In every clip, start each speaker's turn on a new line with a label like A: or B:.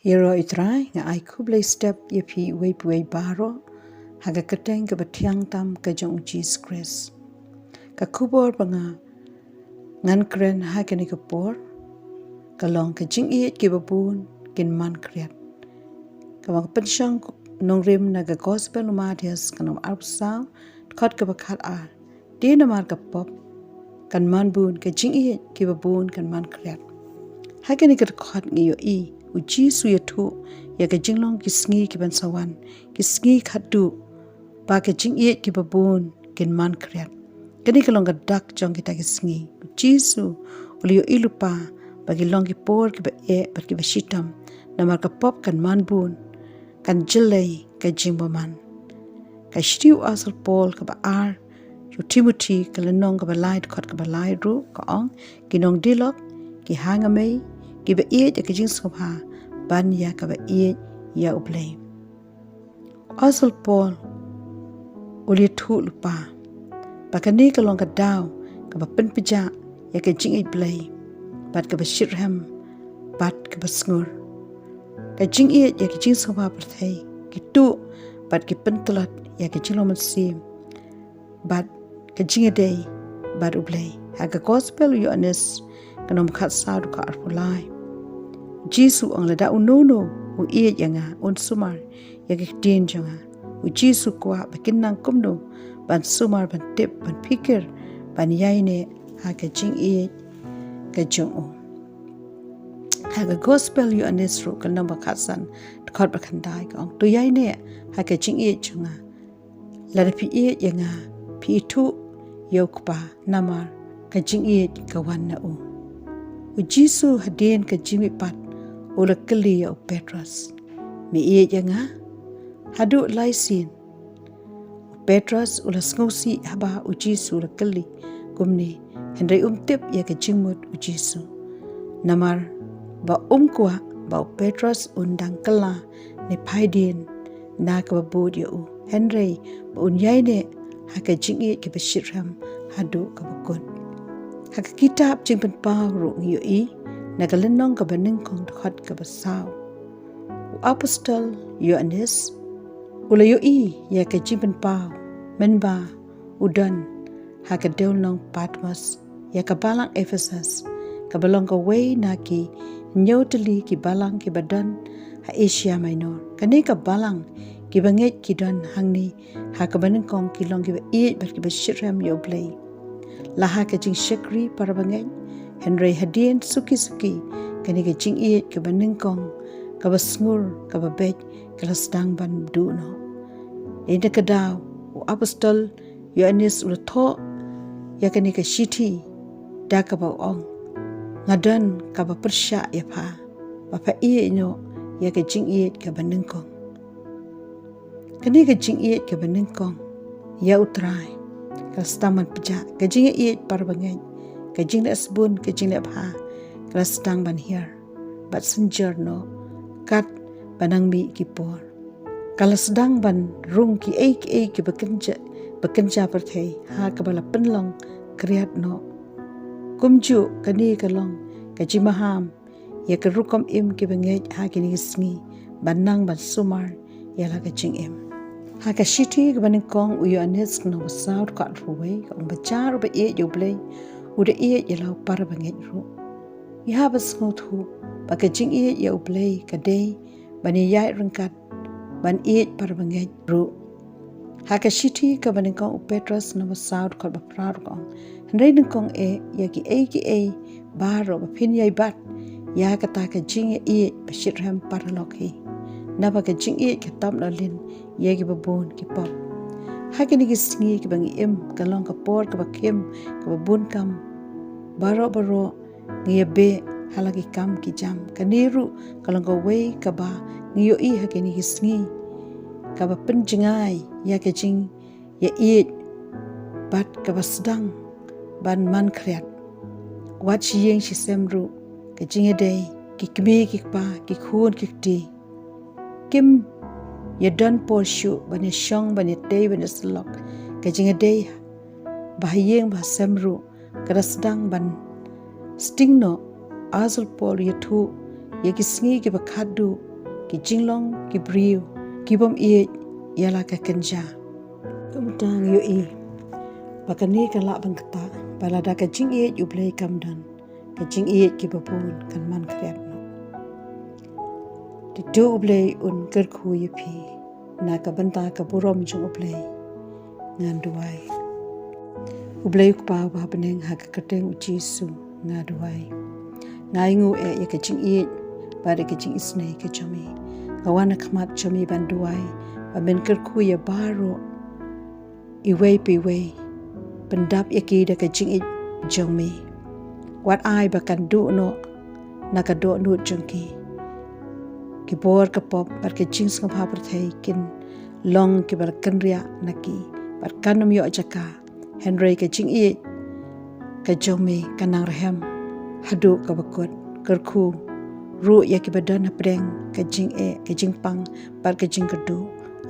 A: Yero itrai nga ai kublai step yepi wei baro haga keteng ke batiang tam ke jong Jesus Christ. Ka kubor banga ngan kren ha ke ni kapor kalong ke jingieit ke babun kin man khriat. Ka wang pensyang nong rim na ga gospel umadias kanong arpsaw khot ke bakat a. Di na mar ka pop kan man bun ke jingieit ke babun kan man khriat. Ha ke ni khot ngiyo i uji suya tu ya ke jinglong kisngi ki ban sawan kisngi khatu ba ke jingieit ke babun kin man khriat. Kani kalong dak jong kita kisngi uji su ulio ilupa bagi long ki por ki ba e ba ki ba shitam na mar ka pop kan man bun kan jilai ka jingbo man ka shtiu asal Paul ka ba ar yu Timothy ka lenong ka ba lai khot ka ba lai ru ka ong kinong dilok ki hangamei ki ba e ya ka jing sobha ban ya ka ba e ya ublay asal Paul uli thu lupa pakani ka long ka daw ka ba pen pija ya ka jing blay bat ka ba shirham bat ka ba sngur ka jing ya ka jing sobha perthai ki tu bat ki pentelat ya ka jing loman sim bat ka jing day bat ublay ha ka gospel yu anes kanom khat sa du ka arpulai Jisu ang lada unono u iya yanga un sumar yagi tin jonga u Jisu kwa bakin nang kumno ban sumar ban tip ban pikir ban yaine ha ka jing iya ka jongo ha ka gospel yu anesro ka namba khatsan khot bakhandai ka ong tu yaine ha ka jing iya jonga lada pi iya yanga pi tu yokpa namar ka jing iya ka wanna u Jisu hadin ka jimi pat ula keli ya Petras mi iya janga hadu laisin Petras ula sngosi haba Jisu ula keli kumni hendai tip ya ka jingmut Jisu namar ba kwa ba Petras undang kala ni paidin na ka babud ya u Henry ba unyaine ha ka jingi ke bashirham hadu ka bakun ha ka kitab jingpen pa ru ngiyo i nagalenong ka baning kong khot ka basaw u apostol Yohanes ulayo i ya ka jimpen pau menba udan ha ka deulong Patmos ya ka balang Ephesus ka balong ka way na ki nyoteli ki balang ki badan ha Asia Minor kani ka balang ki banget ki dan hangni ha ka baning kong ki long ki ba i ba ki ba shiram yo play la ha ka jing shakri para banget Henry hadien suki kani ka jing i ka baning kong ka basngur ka babej ka lasdang ban du no ida ka daw u apostol Yohanes ultho ya kani ka shiti da ka ba ong ngadan ka ba persya ya pa ba pa i no ya ka jing i ka baning kong kani ka jing i ka baning kong ya utrai ka staman pja ka jing i par bangai ka jing le asbun ka jing le bha ka stang ban here but sinjer no kat banang mi ki por kala sedang ban rung ki ki bekenja perthai ha ka bala penlong khriat no kumju kani kalong ka jimaham ya ka rukom im ki bengej ha ki ni sngi banang ban sumar ya la ka jing im ha ka shiti ka baning kong u Yohanes no saud ka ruwe ka bachar ba e yo blay uda e ya la par bangej ru ya bas ngothu baka jing i ya ublay ka day bani yai rangkat ban i par bangej ru ha ka shiti ka baning kong Petras no saud ka ba prar kong hendai nang kong e ya ki e baro ba phin yai bat ya ka ta ka jing i ba shirham paralokhi na ba ka jing i ka tam la lin ya ki babon ki pop ha ka ni ki sngi ki bangi im ka long ka por ka ba kem ka ba bun kam baro ngiya be halagi kam ki jam kaniru kalong ka way ka ba ngiyo i ha kini sngi ka ba penjingai ya ka jing ya i bat ka ba sedang ban man khriat wat yeng shi semru ka jing day ki kme ki pa ki khun ki ti kim ya dan por shu bani shong bani day bani slok ka jing day ba yeng ba semru ka sedang ban sting no azul pol ya thu ya ki sngi ki ba khadu ki jinglong ki briu ki bom ie yala ka kenja kumtang yo i pakani ka la bang kata balada ka jingieit ublei kamdan ka jingieit ki babun kan man khriat no ti do ublei un kerkhu yepi na ka banta ka burom jung ublei ngan duai ublei pa ba beneng ha ka kateng ujisu nga duai ngai ngu e ka jingieit pada ka jing isnei ka chomi kawana khmat chomi ban duai ba men kerkhu ya baro iwei piwei pendap yaki da ka jingieit jongmi wat ai bakan du no nakado nu jongki ki bor ka pop bar ka jing sngap ha perthai kin long ki bar kanria naki bar kanum yo jaka henry ka jingieit ka jongmi kanang rahem hadu ka bakut kerkhu ru ya ki badan apreng ka jing pang bar ka jing kadu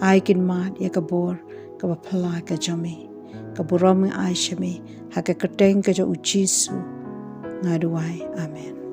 A: ai kin mat ya ka bor ka ba phala ka jami ka buram ai shami ha ka kateng ka jo uchisu ngaduai amen.